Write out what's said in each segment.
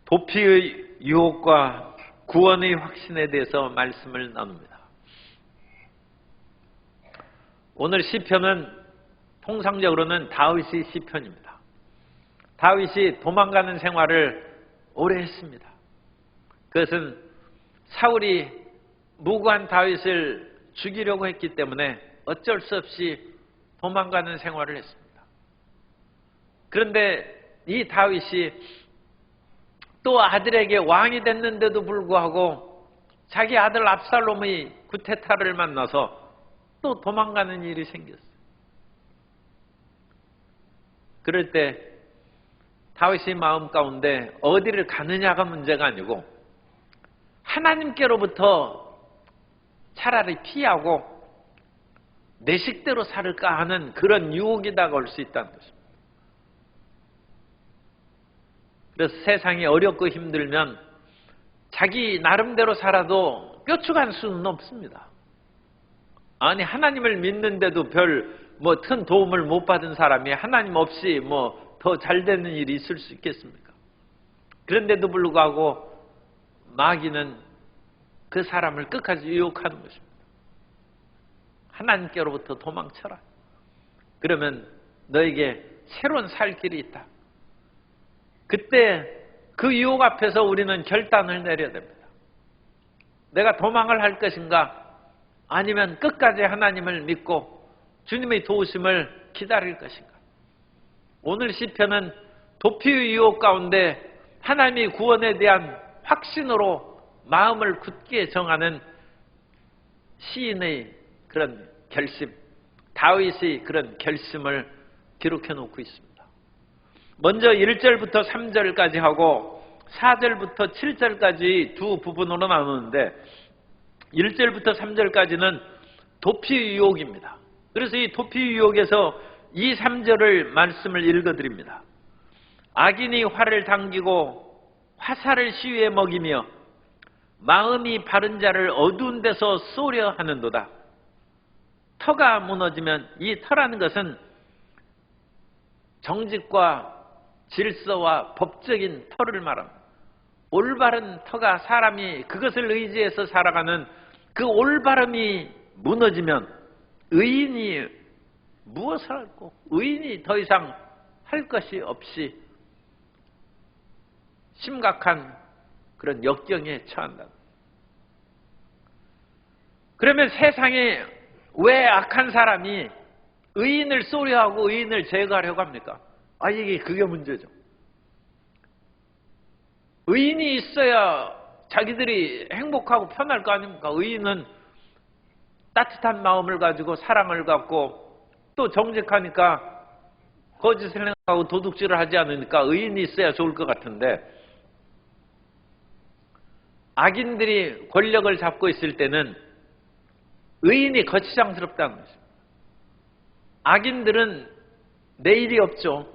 도피의 유혹과 구원의 확신에 대해서 말씀을 나눕니다. 오늘 시편은 통상적으로는 다윗의 시편입니다. 다윗이 도망가는 생활을 오래 했습니다. 그것은 사울이 무고한 다윗을 죽이려고 했기 때문에 어쩔 수 없이 도망가는 생활을 했습니다. 그런데 이 다윗이 또 아들에게 왕이 됐는데도 불구하고 자기 아들 압살롬의 구테타를 만나서 또 도망가는 일이 생겼어요. 그럴 때 다윗의 마음 가운데 어디를 가느냐가 문제가 아니고 하나님께로부터 차라리 피하고 내 식대로 살을까 하는 그런 유혹이 다가올 수 있다는 것입니다. 그래서 세상이 어렵고 힘들면 자기 나름대로 살아도 뾰족한 수는 없습니다. 아니 하나님을 믿는데도 별 큰 도움을 못 받은 사람이 하나님 없이 더 잘 되는 일이 있을 수 있겠습니까? 그런데도 불구하고 마귀는 그 사람을 끝까지 유혹하는 것입니다. 하나님께로부터 도망쳐라. 그러면 너에게 새로운 살 길이 있다. 그때 그 유혹 앞에서 우리는 결단을 내려야 됩니다. 내가 도망을 할 것인가? 아니면 끝까지 하나님을 믿고 주님의 도우심을 기다릴 것인가? 오늘 시편은 도피의 유혹 가운데 하나님의 구원에 대한 확신으로 마음을 굳게 정하는 시인의 그런 결심, 다윗의 그런 결심을 기록해 놓고 있습니다. 먼저 1절부터 3절까지 하고 4절부터 7절까지 두 부분으로 나누는데 1절부터 3절까지는 도피의 유혹입니다. 그래서 이 도피의 유혹에서 2, 3절을 말씀을 읽어드립니다. 악인이 활을 당기고 화살을 시위에 먹이며 마음이 바른 자를 어두운 데서 쏘려 하는도다. 터가 무너지면 이 터라는 것은 정직과 질서와 법적인 터를 말합니다. 올바른 터가 사람이 그것을 의지해서 살아가는 그 올바름이 무너지면 의인이 무엇을 할고 의인이 더 이상 할 것이 없이 심각한 그런 역경에 처한다. 그러면 세상에 왜 악한 사람이 의인을 쏘려하고 의인을 제거하려고 합니까? 이게 그게 문제죠. 의인이 있어야 자기들이 행복하고 편할 거 아닙니까? 의인은 따뜻한 마음을 가지고 사랑을 갖고 또 정직하니까 거짓을 행하고 도둑질을 하지 않으니까 의인이 있어야 좋을 것 같은데 악인들이 권력을 잡고 있을 때는 의인이 거치장스럽다는 것입니다. 악인들은 내일이 없죠.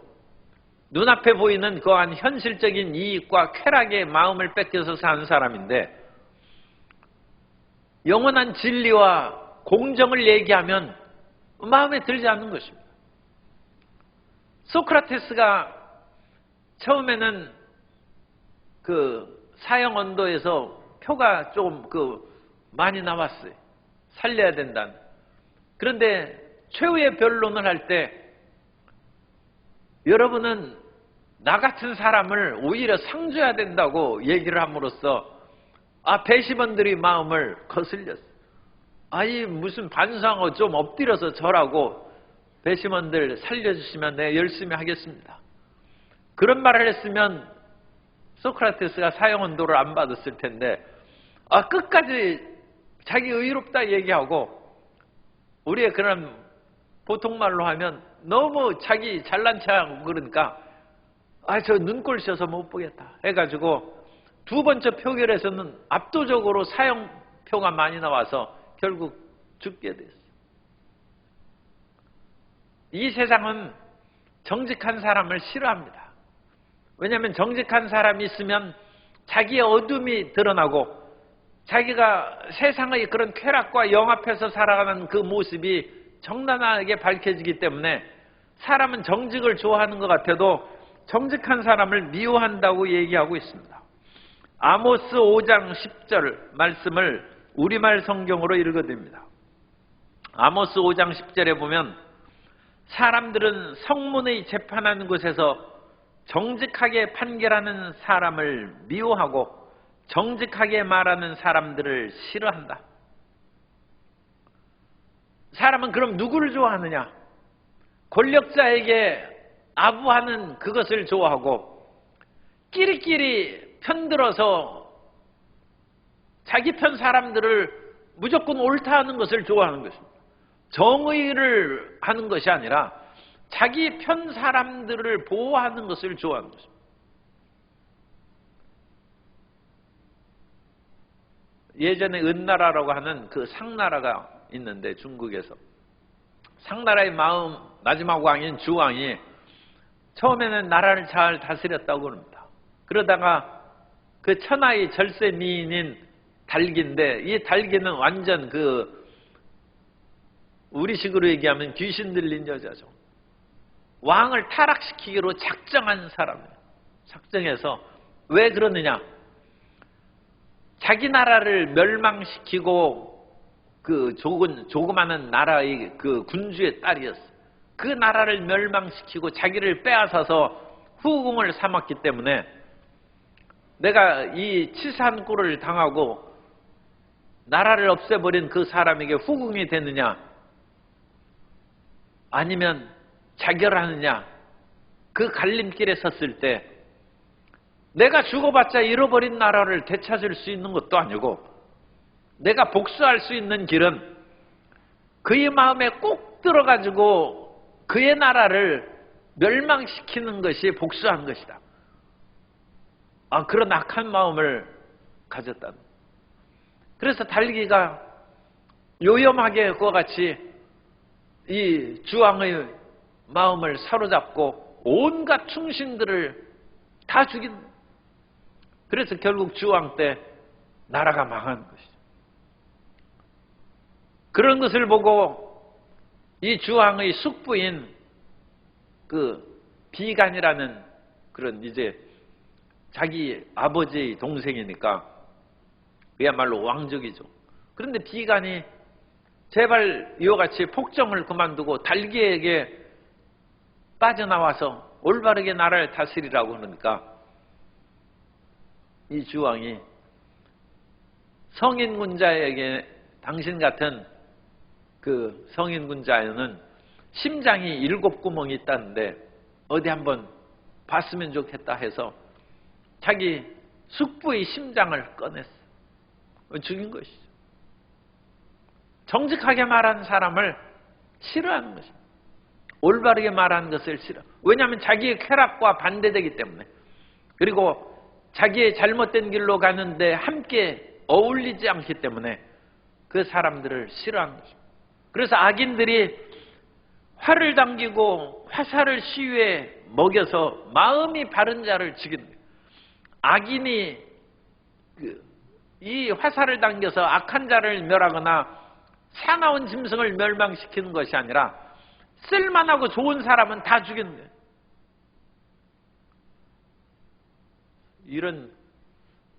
눈앞에 보이는 그러한 현실적인 이익과 쾌락의 마음을 뺏겨서 사는 사람인데 영원한 진리와 공정을 얘기하면 마음에 들지 않는 것입니다. 소크라테스가 처음에는 그 사형 언도에서 표가 조금 많이 나왔어요. 살려야 된다는. 그런데 최후의 변론을 할 때 여러분은 나 같은 사람을 오히려 상줘야 된다고 얘기를 함으로써 배심원들의 마음을 거슬렸어요. 무슨 반성하고 좀 엎드려서 절하고 배심원들 살려주시면 내가 열심히 하겠습니다. 그런 말을 했으면 소크라테스가 사형언도를 안 받았을 텐데 끝까지 자기 의롭다 얘기하고 우리의 그런 보통 말로 하면 너무 자기 잘난 척하고 그러니까 저 눈꼴 씌어서 못 보겠다 해가지고 두 번째 표결에서는 압도적으로 사형표가 많이 나와서 결국 죽게 됐어요. 이 세상은 정직한 사람을 싫어합니다. 왜냐하면 정직한 사람이 있으면 자기의 어둠이 드러나고 자기가 세상의 그런 쾌락과 영합해서 살아가는 그 모습이 정당하게 밝혀지기 때문에 사람은 정직을 좋아하는 것 같아도 정직한 사람을 미워한다고 얘기하고 있습니다. 아모스 5장 10절 말씀을 우리말 성경으로 읽어드립니다. 아모스 5장 10절에 보면 사람들은 성문의 재판하는 곳에서 정직하게 판결하는 사람을 미워하고 정직하게 말하는 사람들을 싫어한다. 사람은 그럼 누구를 좋아하느냐? 권력자에게 아부하는 그것을 좋아하고 끼리끼리 편들어서 자기 편 사람들을 무조건 옳다 하는 것을 좋아하는 것입니다. 정의를 하는 것이 아니라 자기 편 사람들을 보호하는 것을 좋아하는 것입니다. 예전에 은나라라고 하는 그 상나라가 있는데 중국에서 상나라의 마지막 왕인 주왕이 처음에는 나라를 잘 다스렸다고 합니다. 그러다가 그 천하의 절세 미인인 달기인데 이 달기는 완전 우리식으로 얘기하면 귀신 들린 여자죠. 왕을 타락시키기로 작정한 사람이에요. 작정해서 왜 그러느냐? 자기 나라를 멸망시키고 그 조그마한 나라의 그 군주의 딸이었어. 그 나라를 멸망시키고 자기를 빼앗아서 후궁을 삼았기 때문에 내가 이 치사한 꼴을 당하고 나라를 없애버린 그 사람에게 후궁이 되느냐 아니면 자결하느냐, 그 갈림길에 섰을 때 내가 죽어봤자 잃어버린 나라를 되찾을 수 있는 것도 아니고 내가 복수할 수 있는 길은 그의 마음에 꼭 들어가지고 그의 나라를 멸망시키는 것이 복수한 것이다. 그런 악한 마음을 가졌다. 그래서 달기가 요염하게 그와 같이 이 주왕의 마음을 사로잡고 온갖 충신들을 다 죽인. 그래서 결국 주왕 때 나라가 망한 것이죠. 그런 것을 보고 이 주왕의 숙부인 그 비간이라는 그런 이제 자기 아버지의 동생이니까 그야말로 왕족이죠. 그런데 비간이 제발 이와 같이 폭정을 그만두고 달기에게 빠져나와서 올바르게 나라를 다스리라고 하니까 이 주왕이 성인군자에게 당신 같은 그 성인군자에는 심장이 7구멍이 있다는데 어디 한번 봤으면 좋겠다 해서 자기 숙부의 심장을 꺼냈어. 죽인 것이죠. 정직하게 말하는 사람을 싫어하는 것입니다. 올바르게 말하는 것을 싫어. 왜냐하면 자기의 쾌락과 반대되기 때문에. 그리고 자기의 잘못된 길로 가는데 함께 어울리지 않기 때문에 그 사람들을 싫어하는 것입니다. 그래서 악인들이 활을 당기고 화살을 시위에 먹여서 마음이 바른 자를 죽이는 거예요. 악인이 이 화살을 당겨서 악한 자를 멸하거나 사나운 짐승을 멸망시키는 것이 아니라 쓸만하고 좋은 사람은 다 죽이는 거예요. 이런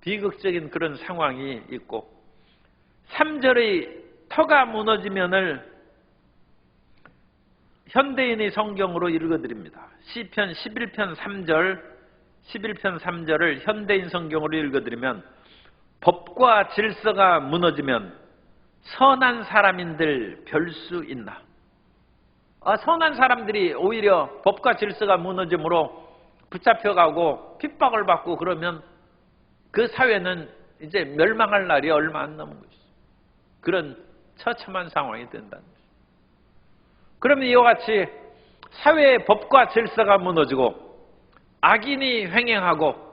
비극적인 그런 상황이 있고 3절의 터가 무너지면을 현대인의 성경으로 읽어드립니다. 시편 11편 3절을 현대인 성경으로 읽어드리면 법과 질서가 무너지면 선한 사람인들 별 수 있나? 선한 사람들이 오히려 법과 질서가 무너짐으로 붙잡혀가고 핍박을 받고 그러면 그 사회는 이제 멸망할 날이 얼마 안 남은 것이죠. 그런 처참한 상황이 된다는 것이죠. 그러면 이와 같이 사회의 법과 질서가 무너지고 악인이 횡행하고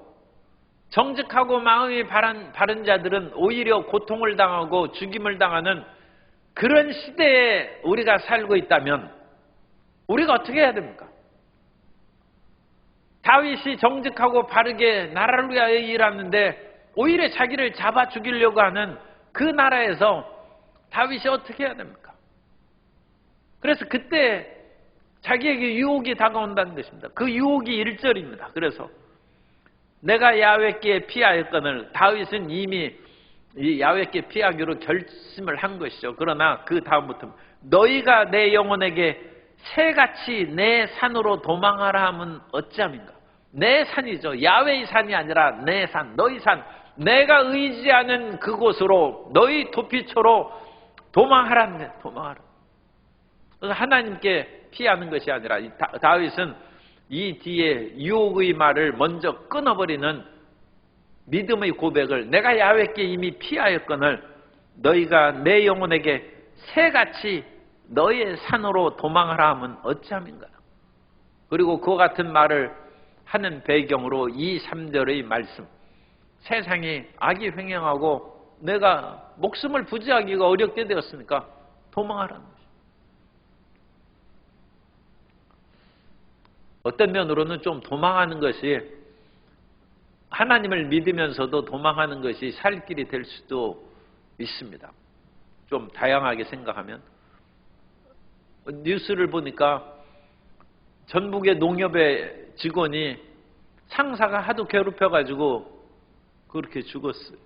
정직하고 마음이 바른 자들은 오히려 고통을 당하고 죽임을 당하는 그런 시대에 우리가 살고 있다면 우리가 어떻게 해야 됩니까? 다윗이 정직하고 바르게 나라를 위하여 일하는데 오히려 자기를 잡아 죽이려고 하는 그 나라에서 다윗이 어떻게 해야 됩니까? 그래서 그때 자기에게 유혹이 다가온다는 것입니다. 그 유혹이 1절입니다. 그래서 내가 야훼께 피하였거늘. 다윗은 이미 이 야훼께 피하기로 결심을 한 것이죠. 그러나 그 다음부터 너희가 내 영혼에게 새같이 내 산으로 도망하라 함은 어찌함인가. 내 산이죠. 야훼의 산이 아니라 내 산, 너희 산, 내가 의지하는 그곳으로 너희 도피처로 도망하라. 도망하라. 그래서 하나님께 피하는 것이 아니라 다윗은 이 뒤에 유혹의 말을 먼저 끊어버리는 믿음의 고백을, 내가 야훼께 이미 피하였거늘 너희가 내 영혼에게 새같이 너희의 산으로 도망하라 하면 어찌함인가. 그리고 그와 같은 말을 하는 배경으로 2, 3절의 말씀, 세상이 악이 횡행하고 내가 목숨을 부지하기가 어렵게 되었으니까 도망하라는 것이죠. 어떤 면으로는 좀 도망하는 것이, 하나님을 믿으면서도 도망하는 것이 살 길이 될 수도 있습니다. 좀 다양하게 생각하면. 뉴스를 보니까 전북의 농협의 직원이 상사가 하도 괴롭혀가지고 그렇게 죽었어요.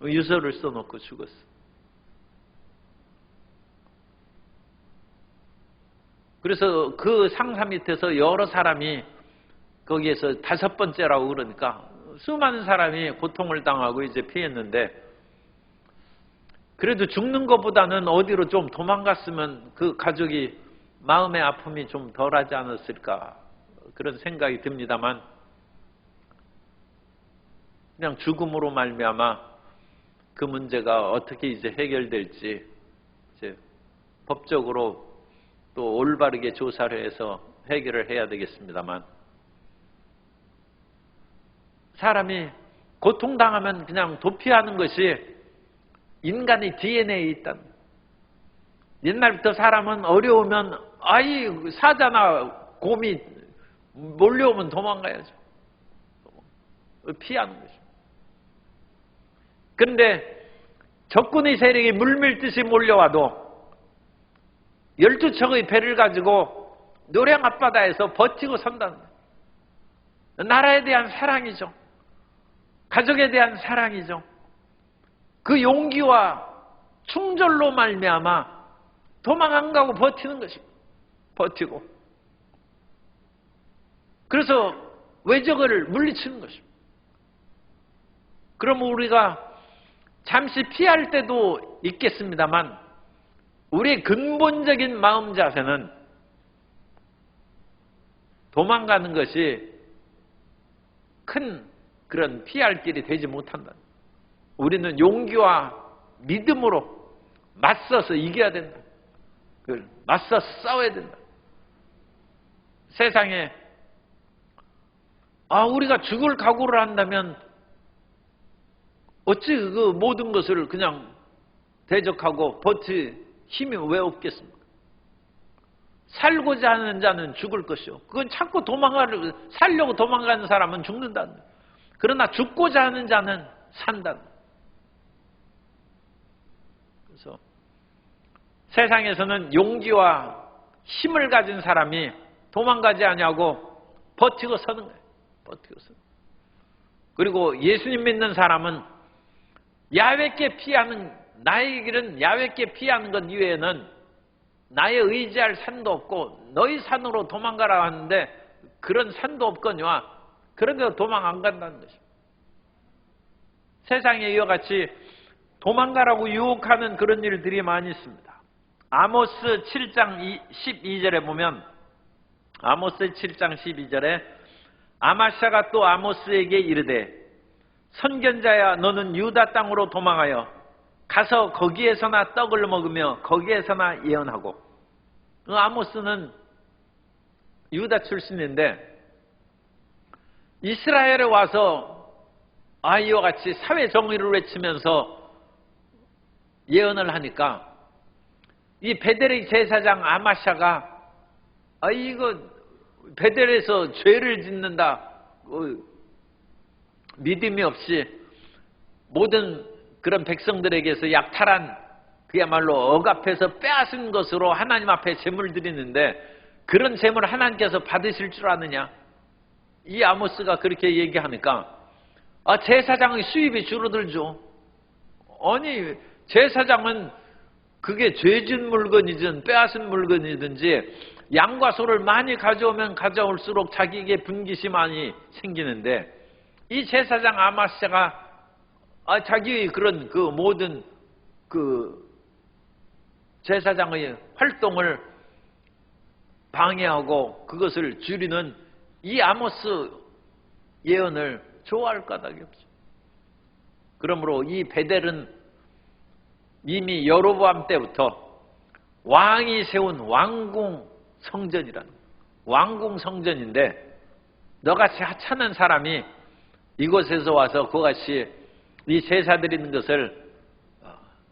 유서를 써놓고 죽었어요. 그래서 그 상사 밑에서 여러 사람이 거기에서 5번째라고 그러니까 수많은 사람이 고통을 당하고 이제 피했는데, 그래도 죽는 것보다는 어디로 좀 도망갔으면 그 가족이 마음의 아픔이 좀 덜하지 않았을까, 그런 생각이 듭니다만, 그냥 죽음으로 말미암아 그 문제가 어떻게 이제 해결될지 이제 법적으로 또 올바르게 조사를 해서 해결을 해야 되겠습니다만, 사람이 고통당하면 그냥 도피하는 것이 인간의 DNA에 있다. 옛날부터 사람은 어려우면 사자나 곰이 몰려오면 도망가야죠. 피하는 거죠. 그런데 적군의 세력이 물밀듯이 몰려와도 12척의 배를 가지고 노량 앞바다에서 버티고 선다는 거예요. 나라에 대한 사랑이죠. 가족에 대한 사랑이죠. 그 용기와 충절로 말미암아 도망 안 가고 버티는 것입니다. 버티고. 그래서 외적을 물리치는 것입니다. 그럼 우리가 잠시 피할 때도 있겠습니다만, 우리의 근본적인 마음 자세는 도망가는 것이 큰 그런 피할 길이 되지 못한다. 우리는 용기와 믿음으로 맞서서 이겨야 된다. 맞서서 싸워야 된다. 세상에 우리가 죽을 각오를 한다면 어찌 그 모든 것을 그냥 대적하고 버틸 힘이 왜 없겠습니까? 살고자 하는 자는 죽을 것이요. 그건 자꾸 살려고 도망가는 사람은 죽는다. 그러나 죽고자 하는 자는 산다. 그래서 세상에서는 용기와 힘을 가진 사람이 도망가지 아니하고 버티고 서는 거예요. 버티고 서는. 그리고 예수님 믿는 사람은 야훼께 피하는, 나의 길은 야훼께 피하는 것 이외에는 나의 의지할 산도 없고 너희 산으로 도망가라 하는데 그런 산도 없거니와 그런데도 도망 안 간다는 것입니다. 세상에 이와 같이 도망가라고 유혹하는 그런 일들이 많이 있습니다. 아모스 7장 12절에 보면, 아모스 7장 12절에 아마샤가 또 아모스에게 이르되 선견자야, 너는 유다 땅으로 도망하여 가서 거기에서나 떡을 먹으며 거기에서나 예언하고. 아모스는 유다 출신인데 이스라엘에 와서 이와 같이 사회 정의를 외치면서 예언을 하니까 이 베델의 제사장 아마샤가 이거 베델에서 죄를 짓는다, 믿음이 없이 모든 그런 백성들에게서 약탈한, 그야말로 억압해서 빼앗은 것으로 하나님 앞에 제물 드리는데 그런 제물 하나님께서 받으실 줄 아느냐, 이 아모스가 그렇게 얘기하니까 제사장의 수입이 줄어들죠. 아니 제사장은 그게 죄진 물건이든 빼앗은 물건이든지 양과 소를 많이 가져오면 가져올수록 자기에게 분깃이 많이 생기는데 이 제사장 아마스가 자기의 그런 그 모든 그 제사장의 활동을 방해하고 그것을 줄이는 이 아모스 예언을 좋아할 까닭이 없죠. 그러므로 이 베델은 이미 여로보암 때부터 왕이 세운 왕궁 성전이라는 왕궁 성전인데 너같이 하찮은 사람이 이곳에서 와서 그것이 이 제사 드리는 것을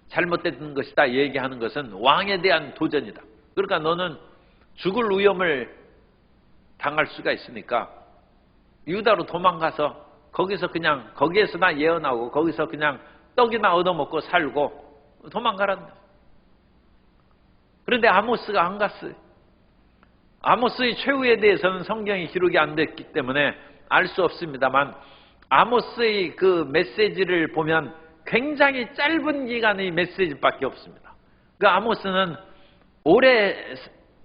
잘못된 것이다 얘기하는 것은 왕에 대한 도전이다. 그러니까 너는 죽을 위험을 당할 수가 있으니까 유다로 도망가서 거기에서나 예언하고 거기서 그냥 떡이나 얻어먹고 살고 도망가란다. 그런데 아모스가 안 갔어요. 아모스의 최후에 대해서는 성경이 기록이 안 됐기 때문에 알 수 없습니다만 아모스의 그 메시지를 보면 굉장히 짧은 기간의 메시지밖에 없습니다. 그 아모스는 오래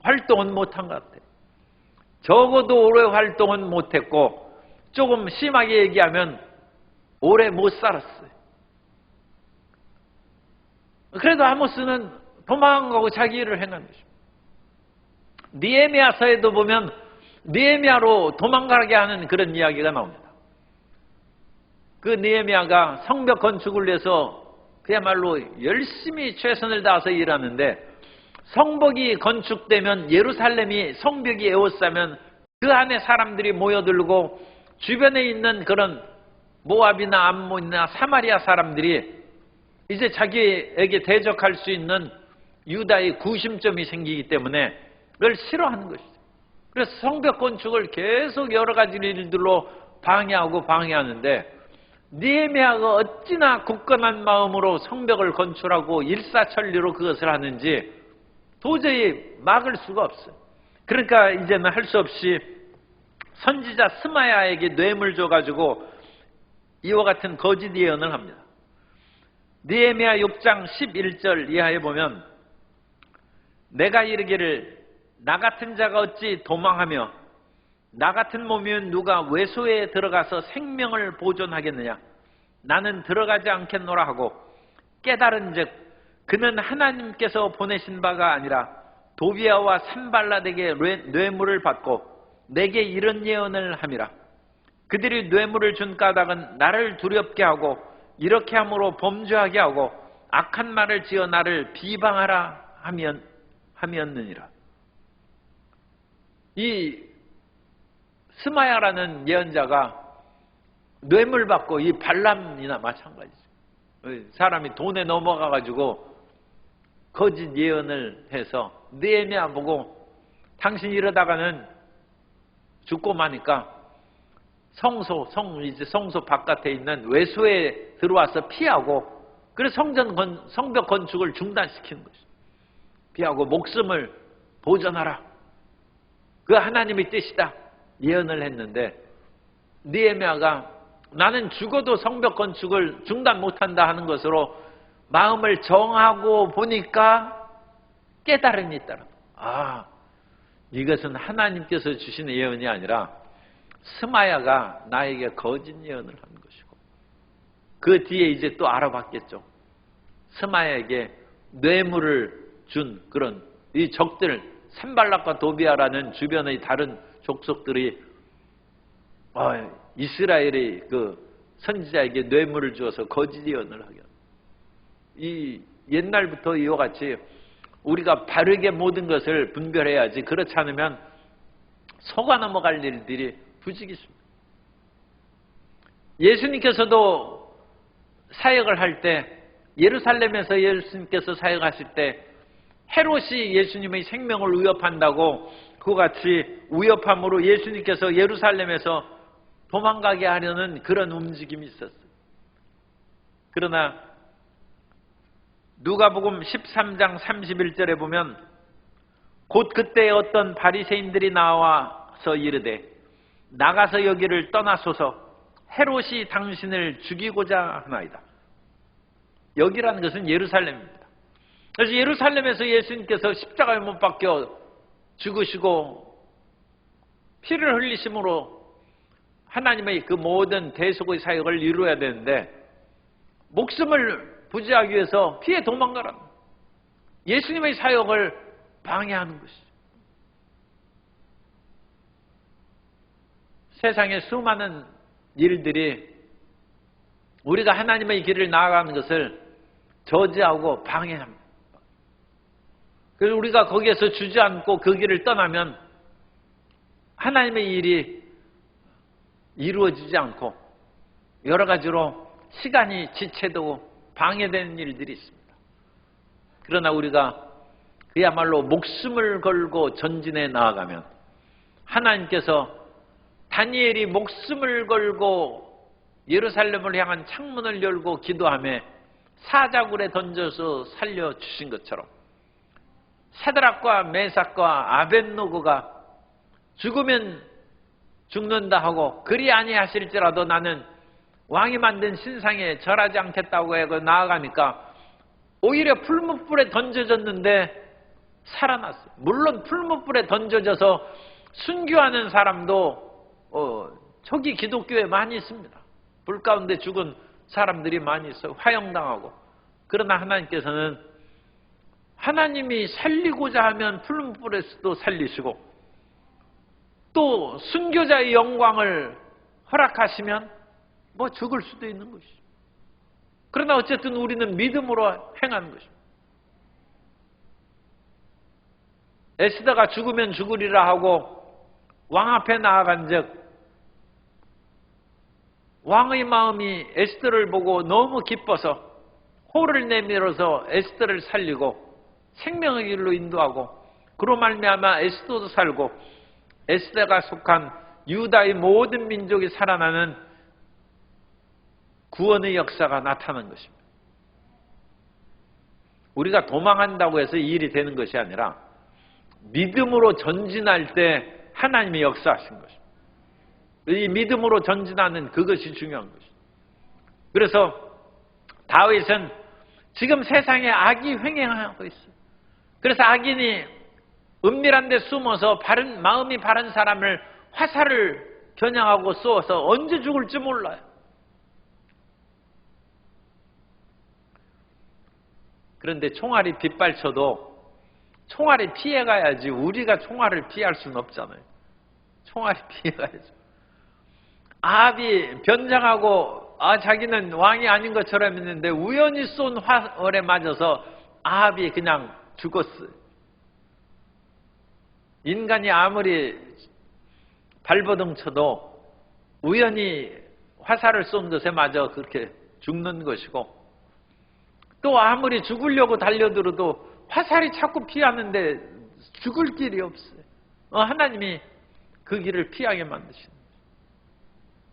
활동은 못한 것 같아요. 적어도 오래 활동은 못했고 조금 심하게 얘기하면 오래 못 살았어요. 그래도 아모스는 도망가고 자기 일을 행한 것입니다. 느헤미야서에도 보면 느헤미야로 도망가게 하는 그런 이야기가 나옵니다. 그 느헤미야가 성벽 건축을 위해서 그야말로 열심히 최선을 다해서 일하는데 성벽이 건축되면 예루살렘이 성벽이 에워싸면 그 안에 사람들이 모여들고 주변에 있는 그런 모압이나 암몬이나 사마리아 사람들이 이제 자기에게 대적할 수 있는 유다의 구심점이 생기기 때문에 그걸 싫어하는 것이죠. 그래서 성벽 건축을 계속 여러 가지 일들로 방해하는데 느헤미야가 어찌나 굳건한 마음으로 성벽을 건축하고 일사천리로 그것을 하는지 도저히 막을 수가 없어요. 그러니까 이제는 할 수 없이 선지자 스마야에게 뇌물 줘가지고 이와 같은 거짓 예언을 합니다. 느헤미야 6장 11절 이하에 보면 내가 이르기를 나 같은 자가 어찌 도망하며 나 같은 몸이면 누가 외소에 들어가서 생명을 보존하겠느냐. 나는 들어가지 않겠노라 하고 깨달은즉 그는 하나님께서 보내신 바가 아니라 도비아와 산발랏에게 뇌물을 받고 내게 이런 예언을 함이라. 그들이 뇌물을 준 까닭은 나를 두렵게 하고 이렇게 함으로 범죄하게 하고 악한 말을 지어 나를 비방하라 함이었느니라. 이 스마야라는 예언자가 뇌물 받고 이 발람이나 마찬가지죠. 사람이 돈에 넘어가가지고 거짓 예언을 해서 느헤미야 보고 당신 이러다가는 죽고 마니까 성소 바깥에 있는 외소에 들어와서 피하고 그래서 성벽 건축을 중단시키는 것이죠. 피하고 목숨을 보존하라. 그 하나님의 뜻이다. 예언을 했는데 느헤미야가 나는 죽어도 성벽 건축을 중단 못한다 하는 것으로 마음을 정하고 보니까 깨달음이 있더라. 이것은 하나님께서 주신 예언이 아니라 스마야가 나에게 거짓 예언을 하는 것이고 그 뒤에 이제 또 알아봤겠죠. 스마야에게 뇌물을 준 그런 이 적들 산발락과 도비아라는 주변의 다른 족속들이 이스라엘의 그 선지자에게 뇌물을 주어서 거짓 예언을 하게 합니다. 이 옛날부터 이와 같이 우리가 바르게 모든 것을 분별해야지 그렇지 않으면 속아 넘어갈 일들이 부지기수입니다. 예수님께서도 사역을 할 때 예루살렘에서 예수님께서 사역하실 때 헤롯이 예수님의 생명을 위협한다고 그와 같이 위협함으로 예수님께서 예루살렘에서 도망가게 하려는 그런 움직임이 있었어요. 그러나 누가복음 13장 31절에 보면 곧 그때 어떤 바리새인들이 나와서 이르되 나가서 여기를 떠나소서. 헤롯이 당신을 죽이고자 하나이다. 여기라는 것은 예루살렘입니다. 그래서 예루살렘에서 예수님께서 십자가에 못 박혀 죽으시고 피를 흘리심으로 하나님의 그 모든 대속의 사역을 이루어야 되는데 목숨을 부지하기 위해서 피해 도망가라. 예수님의 사역을 방해하는 것이죠. 세상의 수많은 일들이 우리가 하나님의 길을 나아가는 것을 저지하고 방해합니다. 그래서 우리가 거기에서 주저앉고 그 길을 떠나면 하나님의 일이 이루어지지 않고 여러 가지로 시간이 지체되고 방해되는 일들이 있습니다. 그러나 우리가 그야말로 목숨을 걸고 전진해 나아가면 하나님께서 다니엘이 목숨을 걸고 예루살렘을 향한 창문을 열고 기도하며 사자굴에 던져서 살려주신 것처럼 사드락과 메삭과 아벳노고가 죽으면 죽는다 하고 그리 아니하실지라도 나는 왕이 만든 신상에 절하지 않겠다고 하고 나아가니까 오히려 풀무불에 던져졌는데 살아났어요. 물론 풀무불에 던져져서 순교하는 사람도 초기 기독교에 많이 있습니다. 불 가운데 죽은 사람들이 많이 있어요. 화형당하고. 그러나 하나님께서는 하나님이 살리고자 하면 풀무불에서도 살리시고 또 순교자의 영광을 허락하시면 죽을 수도 있는 것이죠. 그러나 어쨌든 우리는 믿음으로 행하는 것입니다. 에스더가 죽으면 죽으리라 하고 왕 앞에 나아간 즉 왕의 마음이 에스더를 보고 너무 기뻐서 호를 내밀어서 에스더를 살리고 생명의 길로 인도하고 그로 말미암아 에스더도 살고 에스더가 속한 유다의 모든 민족이 살아나는 구원의 역사가 나타난 것입니다. 우리가 도망한다고 해서 이 일이 되는 것이 아니라 믿음으로 전진할 때 하나님이 역사하신 것입니다. 이 믿음으로 전진하는 그것이 중요한 것입니다. 그래서 다윗은 지금 세상에 악이 횡행하고 있어요. 그래서 악인이 은밀한 데 숨어서 마음이 바른 사람을 화살을 겨냥하고 쏘아서 언제 죽을지 몰라요. 그런데 총알이 빗발쳐도 총알이 피해가야지 우리가 총알을 피할 수는 없잖아요. 총알이 피해가야죠. 아합이 변장하고 자기는 왕이 아닌 것처럼 했는데 우연히 쏜 화살에 맞아서 아합이 그냥 죽었어요. 인간이 아무리 발버둥 쳐도 우연히 화살을 쏜 것에 맞아 그렇게 죽는 것이고 또 아무리 죽으려고 달려들어도 화살이 자꾸 피하는데 죽을 길이 없어요. 하나님이 그 길을 피하게 만드시는 거예요.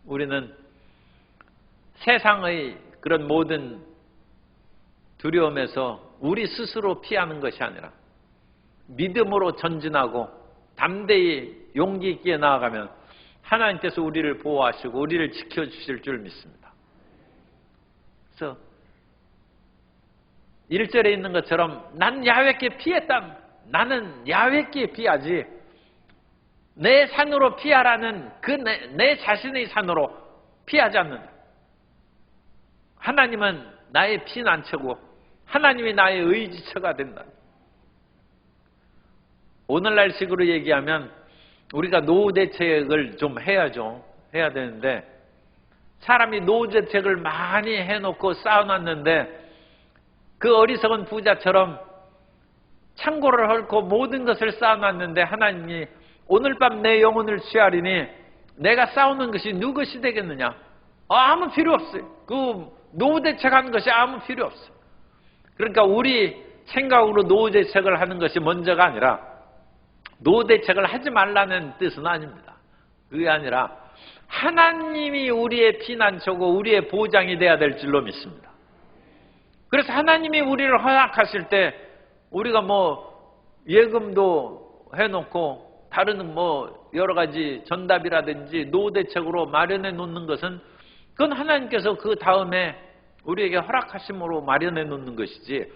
우리는 세상의 그런 모든 두려움에서 우리 스스로 피하는 것이 아니라 믿음으로 전진하고 담대히 용기 있게 나아가면 하나님께서 우리를 보호하시고 우리를 지켜주실 줄 믿습니다. 그래서 1절에 있는 것처럼 난 야훼께 피했다. 나는 야훼께 피하지 내 산으로 피하라는 내 자신의 산으로 피하지 않는다. 하나님은 나의 피난처고 하나님이 나의 의지처가 된다. 오늘날 식으로 얘기하면 우리가 노후 대책을 좀 해야죠. 해야 되는데 사람이 노후 대책을 많이 해놓고 쌓아놨는데 그 어리석은 부자처럼 창고를 헐고 모든 것을 쌓아놨는데 하나님이 오늘 밤 내 영혼을 취하리니 내가 쌓아놓은 것이 누구 것이 되겠느냐? 아무 필요 없어요. 그 노후 대책하는 것이 아무 필요 없어요. 그러니까 우리 생각으로 노후 대책을 하는 것이 먼저가 아니라 노후 대책을 하지 말라는 뜻은 아닙니다. 그게 아니라 하나님이 우리의 피난처고 우리의 보장이 돼야 될 줄로 믿습니다. 그래서 하나님이 우리를 허락하실 때 우리가 예금도 해놓고 다른 여러 가지 전답이라든지 노대책으로 마련해 놓는 것은 그건 하나님께서 그 다음에 우리에게 허락하심으로 마련해 놓는 것이지,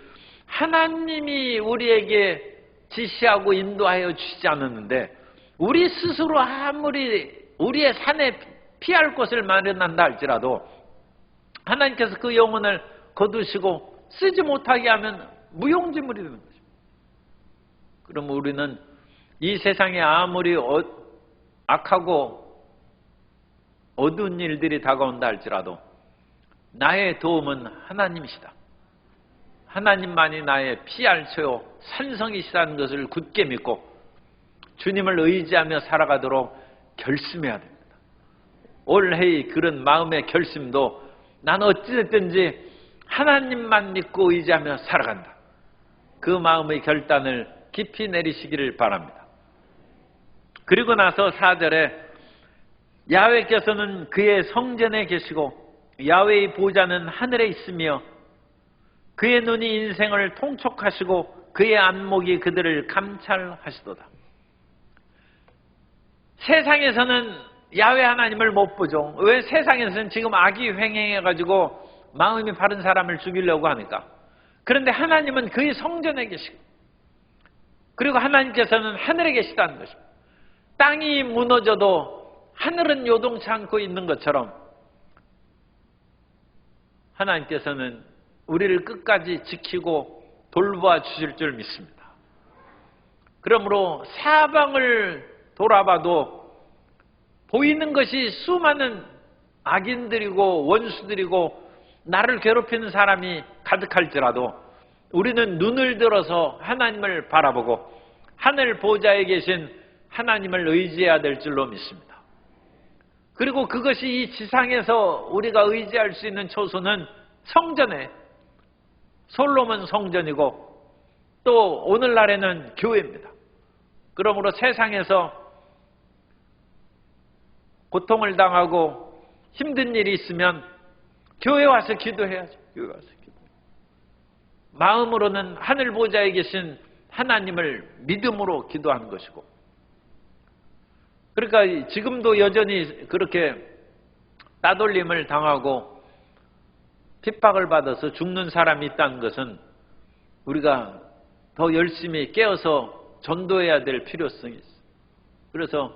하나님이 우리에게 지시하고 인도하여 주시지 않았는데 우리 스스로 아무리 우리의 산에 피할 곳을 마련한다 할지라도 하나님께서 그 영혼을 거두시고 쓰지 못하게 하면 무용지물이 되는 거죠. 그럼 우리는 이 세상에 아무리 악하고 어두운 일들이 다가온다 할지라도 나의 도움은 하나님이시다, 하나님만이 나의 피알처요 산성이시라는 것을 굳게 믿고 주님을 의지하며 살아가도록 결심해야 됩니다. 올해의 그런 마음의 결심도 난 어찌됐든지 하나님만 믿고 의지하며 살아간다, 그 마음의 결단을 깊이 내리시기를 바랍니다. 그리고 나서 4절에 야훼께서는 그의 성전에 계시고 야훼의 보좌는 하늘에 있으며 그의 눈이 인생을 통촉하시고 그의 안목이 그들을 감찰하시도다. 세상에서는 야훼 하나님을 못 보죠. 왜? 세상에서는 지금 악이 횡행해가지고 마음이 바른 사람을 죽이려고 하니까. 그런데 하나님은 그의 성전에 계시고, 그리고 하나님께서는 하늘에 계시다는 것입니다. 땅이 무너져도 하늘은 요동치 않고 있는 것처럼 하나님께서는 우리를 끝까지 지키고 돌보아 주실 줄 믿습니다. 그러므로 사방을 돌아봐도 보이는 것이 수많은 악인들이고 원수들이고 나를 괴롭히는 사람이 가득할지라도 우리는 눈을 들어서 하나님을 바라보고 하늘 보좌에 계신 하나님을 의지해야 될 줄로 믿습니다. 그리고 그것이 이 지상에서 우리가 의지할 수 있는 초소는 성전에, 솔로몬 성전이고 또 오늘날에는 교회입니다. 그러므로 세상에서 고통을 당하고 힘든 일이 있으면 교회 와서 기도해야죠. 교회 와서 기도. 마음으로는 하늘 보좌에 계신 하나님을 믿음으로 기도하는 것이고, 그러니까 지금도 여전히 그렇게 따돌림을 당하고 핍박을 받아서 죽는 사람이 있다는 것은 우리가 더 열심히 깨어서 전도해야 될 필요성이 있어요. 그래서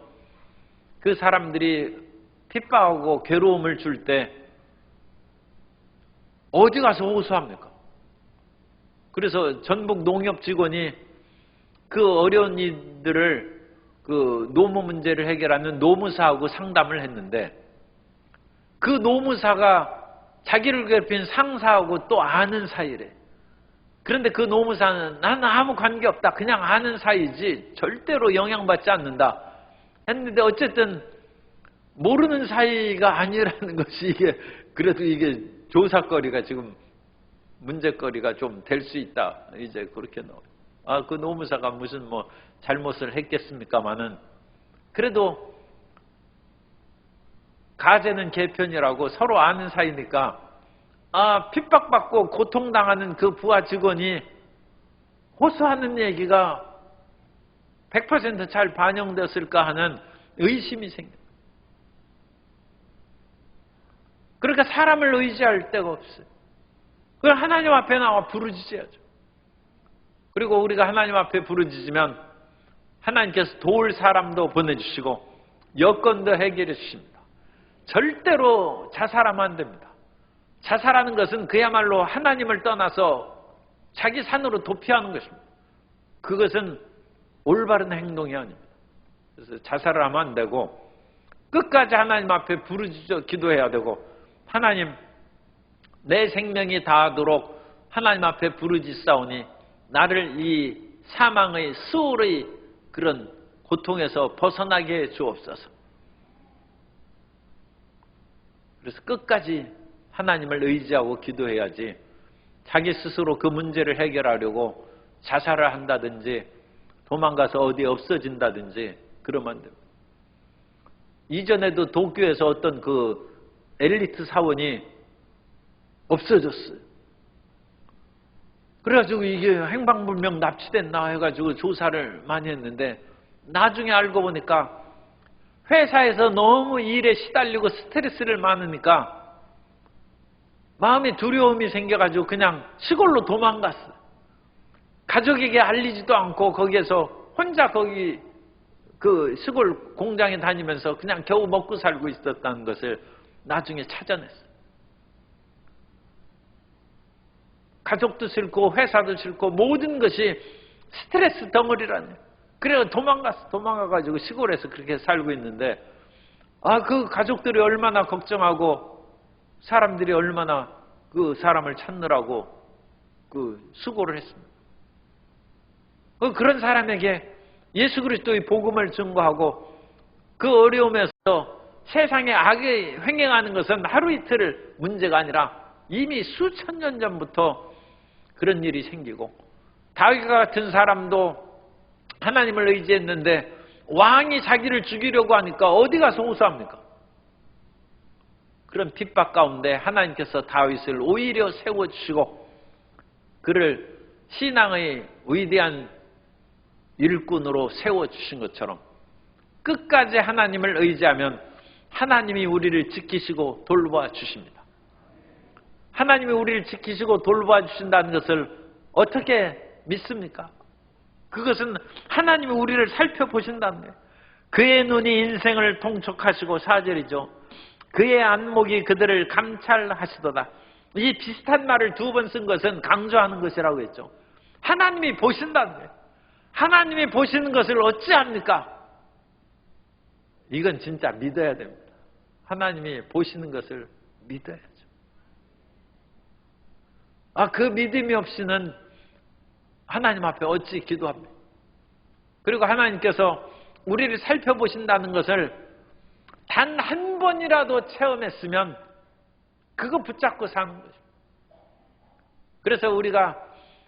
그 사람들이 핍박하고 괴로움을 줄 때 어디 가서 호소합니까? 그래서 전북 농협 직원이 그 어려운 이들을 그 노무 문제를 해결하는 노무사하고 상담을 했는데 그 노무사가 자기를 괴롭힌 상사하고 또 아는 사이래. 그런데 그 노무사는 나는 아무 관계없다, 그냥 아는 사이지 절대로 영향받지 않는다 했는데, 어쨌든 모르는 사이가 아니라는 것이 이게 그래도 이게 조사거리가 지금 문제거리가 좀 될 수 있다, 이제 그렇게 나와요. 그 노무사가 무슨 뭐 잘못을 했겠습니까마는 그래도 가재는 개편이라고 서로 아는 사이니까 핍박받고 고통당하는 그 부하 직원이 호소하는 얘기가 100% 잘 반영됐을까 하는 의심이 생깁니다. 그러니까 사람을 의지할 데가 없어요. 그걸 하나님 앞에 나와 부르짖어야죠. 그리고 우리가 하나님 앞에 부르짖으면 하나님께서 도울 사람도 보내주시고 여건도 해결해 주십니다. 절대로 자살하면 안 됩니다. 자살하는 것은 그야말로 하나님을 떠나서 자기 산으로 도피하는 것입니다. 그것은 올바른 행동이 아닙니다. 그래서 자살을 하면 안 되고 끝까지 하나님 앞에 부르짖어 기도해야 되고, 하나님 내 생명이 다하도록 하나님 앞에 부르짖사오니 나를 이 사망의 수월의 그런 고통에서 벗어나게 해 주옵소서. 그래서 끝까지 하나님을 의지하고 기도해야지 자기 스스로 그 문제를 해결하려고 자살을 한다든지 도망가서 어디에 없어진다든지 그러면 안 됩니다. 이전에도 도쿄에서 어떤 그 엘리트 사원이 없어졌어요. 그래가지고 이게 행방불명 납치됐나 해가지고 조사를 많이 했는데 나중에 알고 보니까 회사에서 너무 일에 시달리고 스트레스를 많으니까 마음에 두려움이 생겨가지고 그냥 시골로 도망갔어. 가족에게 알리지도 않고 거기에서 혼자 거기 그 시골 공장에 다니면서 그냥 겨우 먹고 살고 있었다는 것을 나중에 찾아냈어. 가족도 싫고 회사도 싫고 모든 것이 스트레스 덩어리라네. 그래서 도망가가지고 시골에서 그렇게 살고 있는데, 그 가족들이 얼마나 걱정하고 사람들이 얼마나 그 사람을 찾느라고 그 수고를 했습니다. 그런 사람에게 예수 그리스도의 복음을 증거하고 그 어려움에서 세상에 악이 횡행하는 것은 하루 이틀 문제가 아니라 이미 수천 년 전부터 그런 일이 생기고, 다윗과 같은 사람도 하나님을 의지했는데 왕이 자기를 죽이려고 하니까 어디 가서 호소합니까? 그런 핍박 가운데 하나님께서 다윗을 오히려 세워주시고 그를 신앙의 위대한 일꾼으로 세워주신 것처럼 끝까지 하나님을 의지하면 하나님이 우리를 지키시고 돌보아 주십니다. 하나님이 우리를 지키시고 돌보아 주신다는 것을 어떻게 믿습니까? 그것은 하나님이 우리를 살펴보신다는 거예요. 그의 눈이 인생을 통촉하시고, 4절이죠. 그의 안목이 그들을 감찰하시도다. 이 비슷한 말을 2번 쓴 것은 강조하는 것이라고 했죠. 하나님이 보신다는 거예요. 하나님이 보시는 것을 어찌합니까? 이건 진짜 믿어야 됩니다. 하나님이 보시는 것을 믿어야죠. 그 믿음이 없이는 하나님 앞에 어찌 기도합니까? 그리고 하나님께서 우리를 살펴보신다는 것을 단 한 번이라도 체험했으면 그거 붙잡고 사는 거죠. 그래서 우리가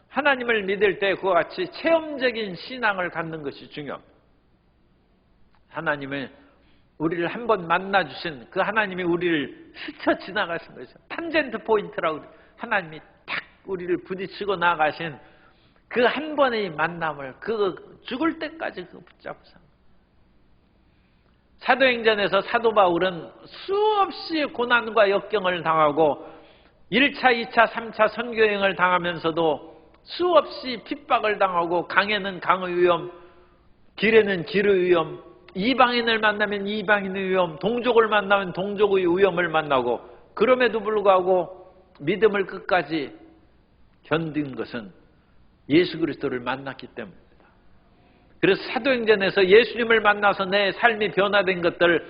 하나님을 믿을 때 그와 같이 체험적인 신앙을 갖는 것이 중요합니다. 하나님을 우리를 한번 만나주신 그 하나님이 우리를 스쳐 지나가신 거죠. 탄젠트 포인트라고 하나님이 탁 우리를 부딪히고 나가신 그 한 번의 만남을 죽을 때까지 그거 붙잡고 사는 거예요. 사도행전에서 사도 바울은 수없이 고난과 역경을 당하고 1차, 2차, 3차 선교여행을 당하면서도 수없이 핍박을 당하고 강에는 강의 위험, 길에는 길의 위험, 이방인을 만나면 이방인의 위험, 동족을 만나면 동족의 위험을 만나고, 그럼에도 불구하고 믿음을 끝까지 견딘 것은 예수 그리스도를 만났기 때문입니다. 그래서 사도행전에서 예수님을 만나서 내 삶이 변화된 것들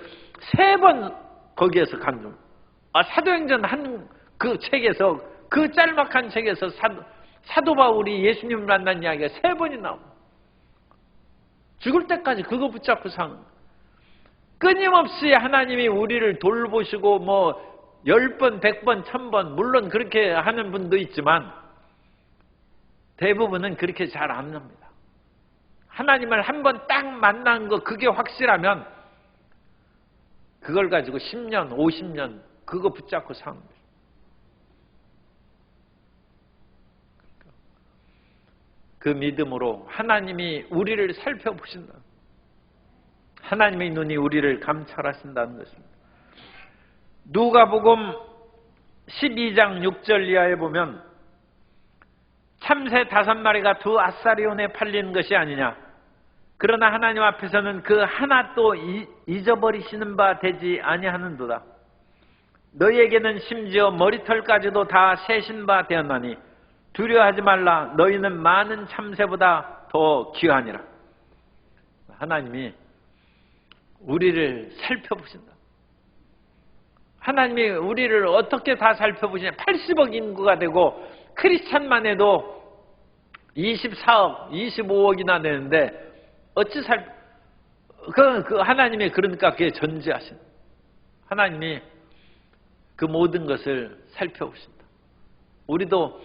3번 거기에서 간증. 사도행전 그 책에서, 그 짤막한 책에서 사도 바울이 예수님을 만난 이야기가 3번이 나옵니다. 죽을 때까지 그거 붙잡고 사는 거예요. 끊임없이 하나님이 우리를 돌보시고 10번, 100번, 1000번 물론 그렇게 하는 분도 있지만 대부분은 그렇게 잘 안 합니다. 하나님을 한번 딱 만난 거 그게 확실하면 그걸 가지고 10년, 50년 그거 붙잡고 사는 거예요. 그 믿음으로 하나님이 우리를 살펴보신다. 하나님의 눈이 우리를 감찰하신다는 것입니다. 누가복음 12장 6절 이하에 보면 참새 5마리가 2 아사리온에 팔린 것이 아니냐. 그러나 하나님 앞에서는 그 하나도 잊어버리시는 바 되지 아니하는도다. 너희에게는 심지어 머리털까지도 다 세신 바 되었나니 두려워하지 말라. 너희는 많은 참새보다 더 귀하니라. 하나님이 우리를 살펴보신다. 하나님이 우리를 어떻게 다 살펴보시냐. 80억 인구가 되고 크리스찬만 해도 24억, 25억이나 되는데 어찌 그 하나님이 그러니까 그게 전지하신. 하나님이 그 모든 것을 살펴보신다. 우리도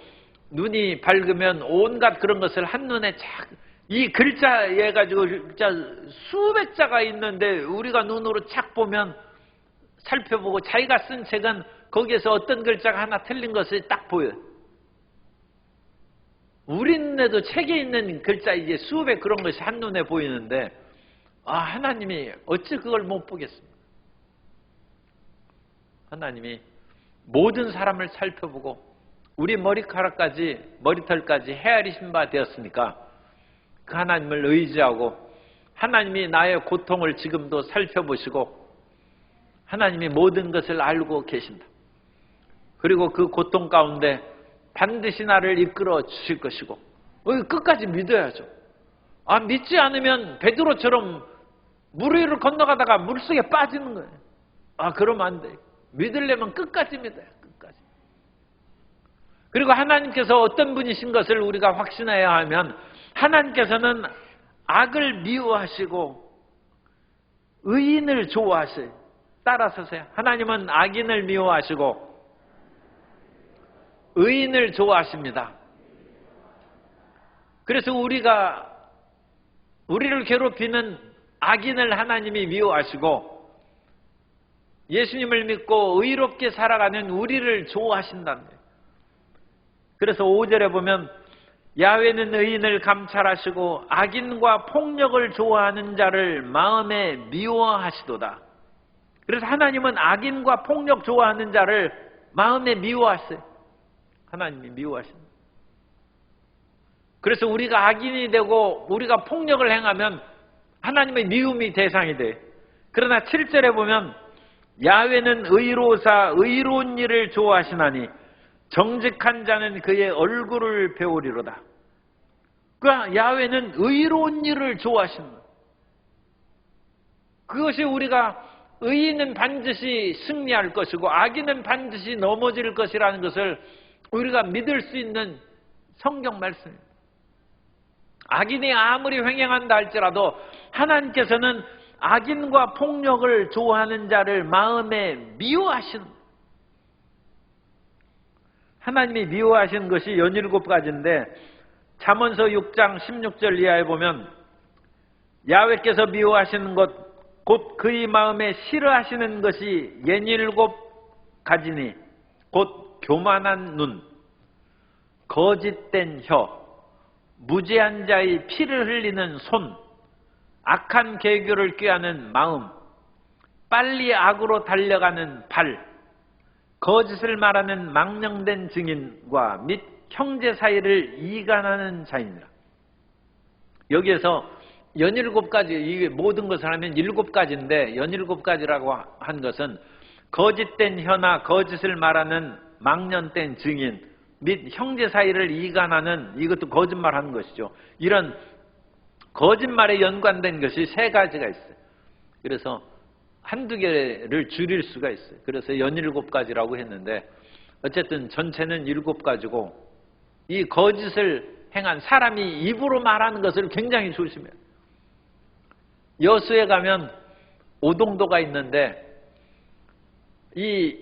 눈이 밝으면 온갖 그런 것을 한눈에 이 글자에 가지고 진짜 수백 자가 있는데 우리가 눈으로 착 보면 살펴보고 자기가 쓴 책은 거기에서 어떤 글자가 하나 틀린 것이 딱 보여요. 우리는에도 책에 있는 글자 이제 수백 그런 것이 한눈에 보이는데 하나님이 어찌 그걸 못 보겠습니까? 하나님이 모든 사람을 살펴보고 우리 머리털까지 헤아리신 바 되었으니까 그 하나님을 의지하고 하나님이 나의 고통을 지금도 살펴보시고 하나님이 모든 것을 알고 계신다. 그리고 그 고통 가운데 반드시 나를 이끌어 주실 것이고 끝까지 믿어야죠. 믿지 않으면 베드로처럼 물 위를 건너가다가 물속에 빠지는 거예요. 그러면 안 돼요. 믿으려면 끝까지 믿어요. 끝까지. 그리고 하나님께서 어떤 분이신 것을 우리가 확신해야 하면 하나님께서는 악을 미워하시고 의인을 좋아하세요. 따라서세요. 하나님은 악인을 미워하시고 의인을 좋아하십니다. 그래서 우리를 괴롭히는 악인을 하나님이 미워하시고 예수님을 믿고 의롭게 살아가는 우리를 좋아하신다는 거예요. 그래서 5절에 보면 야훼는 의인을 감찰하시고 악인과 폭력을 좋아하는 자를 마음에 미워하시도다. 그래서 하나님은 악인과 폭력 좋아하는 자를 마음에 미워하세요. 하나님이 미워하십니다. 그래서 우리가 악인이 되고 우리가 폭력을 행하면 하나님의 미움이 대상이 돼. 그러나 7절에 보면 야훼는 의로사 의로운 일을 좋아하시나니 정직한 자는 그의 얼굴을 배우리로다. 그러니까 야훼는 의로운 일을 좋아하십니다. 그것이 우리가 의인은 반드시 승리할 것이고 악인은 반드시 넘어질 것이라는 것을 우리가 믿을 수 있는 성경 말씀입니다. 악인이 아무리 횡행한다 할지라도 하나님께서는 악인과 폭력을 좋아하는 자를 마음에 미워하시는, 하나님이 미워하시는 것이 17가지인데 잠언서 6장 16절 이하에 보면 야훼께서 미워하시는 것 곧 그의 마음에 싫어하시는 것이 17가지니 곧 교만한 눈, 거짓된 혀, 무죄한 자의 피를 흘리는 손, 악한 계교를 꾀하는 마음, 빨리 악으로 달려가는 발, 거짓을 말하는 망령된 증인과 및 형제 사이를 이간하는 자이니라. 여기에서 17가지, 이게 모든 것을 하면 7가지인데 17가지라고 한 것은 거짓된 혀나 거짓을 말하는 망령된 증인 및 형제 사이를 이간하는, 이것도 거짓말하는 것이죠. 이런 거짓말에 연관된 것이 3가지가 있어요. 그래서 한두 개를 줄일 수가 있어요. 그래서 17가지라고 했는데 어쨌든 전체는 7가지고 이 거짓을 행한 사람이 입으로 말하는 것을 굉장히 조심해요. 여수에 가면 오동도가 있는데 이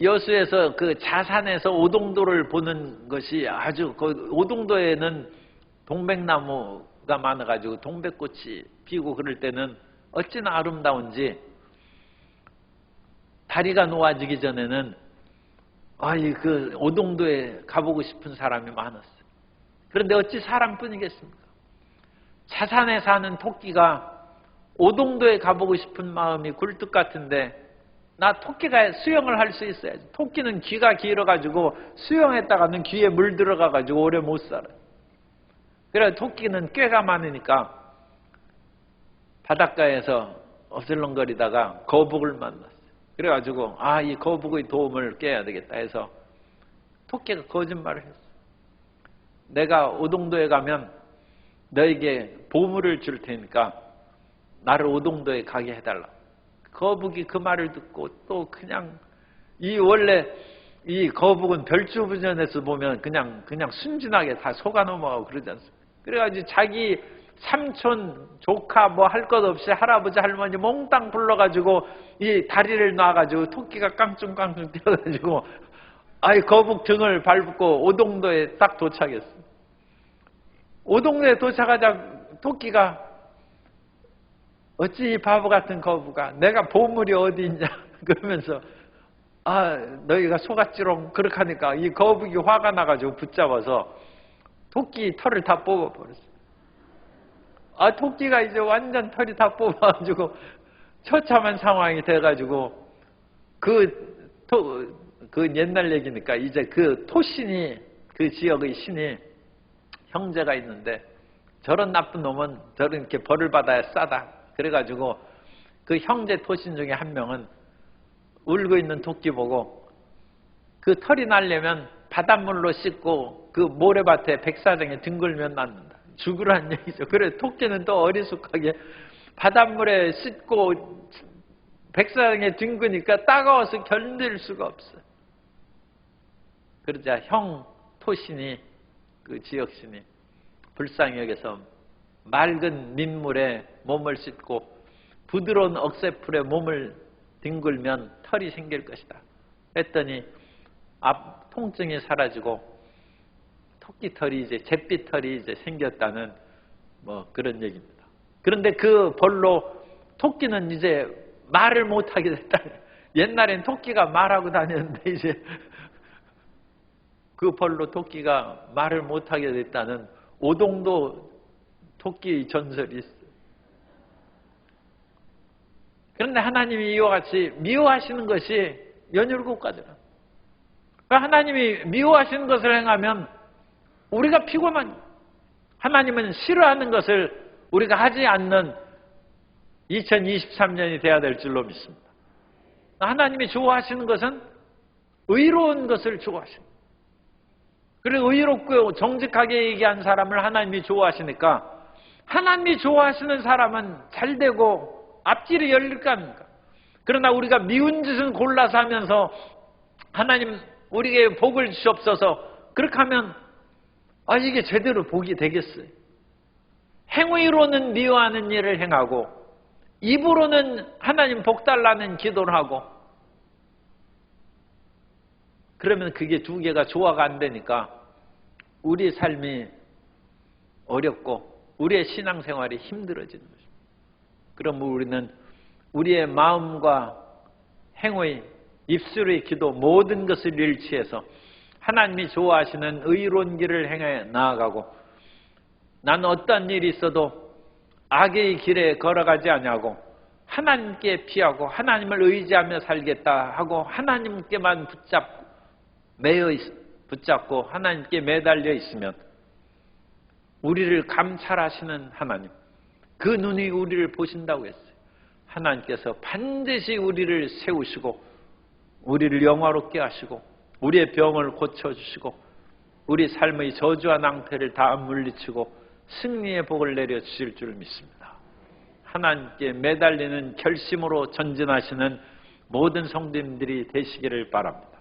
여수에서 그 자산에서 오동도를 보는 것이 아주, 그 오동도에는 동백나무가 많아가지고 동백꽃이 피고 그럴 때는 어찌나 아름다운지 다리가 놓아지기 전에는 그 오동도에 가보고 싶은 사람이 많았어요. 그런데 어찌 사람뿐이겠습니까? 자산에 사는 토끼가 오동도에 가보고 싶은 마음이 굴뚝 같은데 나 토끼가 수영을 할 수 있어야지. 토끼는 귀가 길어가지고 수영했다가는 귀에 물 들어가가지고 오래 못 살아요. 그래서 토끼는 꾀가 많으니까 바닷가에서 어슬렁거리다가 거북을 만났어요. 그래가지고 이 거북의 도움을 깨야 되겠다 해서 토끼가 거짓말을 했어요. 내가 오동도에 가면 너에게 보물을 줄 테니까 나를 오동도에 가게 해달라. 거북이 그 말을 듣고 또 그냥 원래 이 거북은 별주부전에서 보면 그냥 순진하게 다 속아 넘어가고 그러지 않습니까? 그래가지고 자기 삼촌, 조카 뭐 할 것 없이 할아버지, 할머니 몽땅 불러가지고 이 다리를 놔가지고 토끼가 깡충깡충 뛰어가지고 거북 등을 밟고 오동도에 딱 도착했어요. 오동도에 도착하자 토끼가 어찌 이 바보 같은 거북아, 내가 보물이 어디 있냐 그러면서 너희가 속았지롱 그렇게 하니까 이 거북이 화가 나가지고 붙잡아서 토끼 털을 다 뽑아버렸어요. 토끼가 이제 완전 털이 다 뽑아가지고 처참한 상황이 돼가지고 그 옛날 얘기니까 이제 그 토신이, 그 지역의 신이 형제가 있는데 저런 나쁜 놈은 저런 이렇게 벌을 받아야 싸다. 그래가지고 그 형제 토신 중에 한 명은 울고 있는 토끼 보고 그 털이 나려면 바닷물로 씻고 그 모래밭에 백사장에 뒹굴면 낫는다. 죽으란 얘기죠. 그래 토끼는 또 어리숙하게 바닷물에 씻고 백사장에 뒹구니까 따가워서 견딜 수가 없어요. 그러자 형 토신이, 그 지역신이 불쌍히 여겨서 맑은 민물에 몸을 씻고 부드러운 억새풀에 몸을 뒹굴면 털이 생길 것이다 했더니 앞 통증이 사라지고 토끼 털이 이제 잿빛 털이 이제 생겼다는 뭐 그런 얘기입니다. 그런데 그 벌로 토끼는 이제 말을 못하게 됐다. 옛날엔 토끼가 말하고 다녔는데 이제 그 벌로 토끼가 말을 못하게 됐다는 오동도 토끼의 전설이 있어요. 그런데 하나님이 이와 같이 미워하시는 것이 연율곡과제라. 하나님이 미워하시는 것을 행하면 우리가 피곤한, 하나님은 싫어하는 것을 우리가 하지 않는 2023년이 돼야 될 줄로 믿습니다. 하나님이 좋아하시는 것은 의로운 것을 좋아하십니다. 그리고 의롭고 정직하게 얘기한 사람을 하나님이 좋아하시니까 하나님이 좋아하시는 사람은 잘되고 앞길이 열릴까 합니까? 그러나 우리가 미운 짓은 골라서 하면서 하나님 우리에게 복을 주시옵소서 그렇게 하면 이게 제대로 복이 되겠어요? 행위로는 미워하는 일을 행하고 입으로는 하나님 복 달라는 기도를 하고 그러면 그게 두 개가 조화가 안 되니까 우리 삶이 어렵고 우리의 신앙생활이 힘들어지는 것입니다. 그러면 우리는 우리의 마음과 행위, 입술의 기도 모든 것을 일치해서 하나님이 좋아하시는 의로운 길을 행해 나아가고 나는 어떤 일이 있어도 악의 길에 걸어가지 아니하고 하나님께 피하고 하나님을 의지하며 살겠다 하고 하나님께만 붙잡고 하나님께 매달려 있으면 우리를 감찰하시는 하나님, 그 눈이 우리를 보신다고 했어요. 하나님께서 반드시 우리를 세우시고 우리를 영화롭게 하시고 우리의 병을 고쳐주시고 우리 삶의 저주와 낭패를 다 물리치고 승리의 복을 내려주실 줄 믿습니다. 하나님께 매달리는 결심으로 전진하시는 모든 성도님들이 되시기를 바랍니다.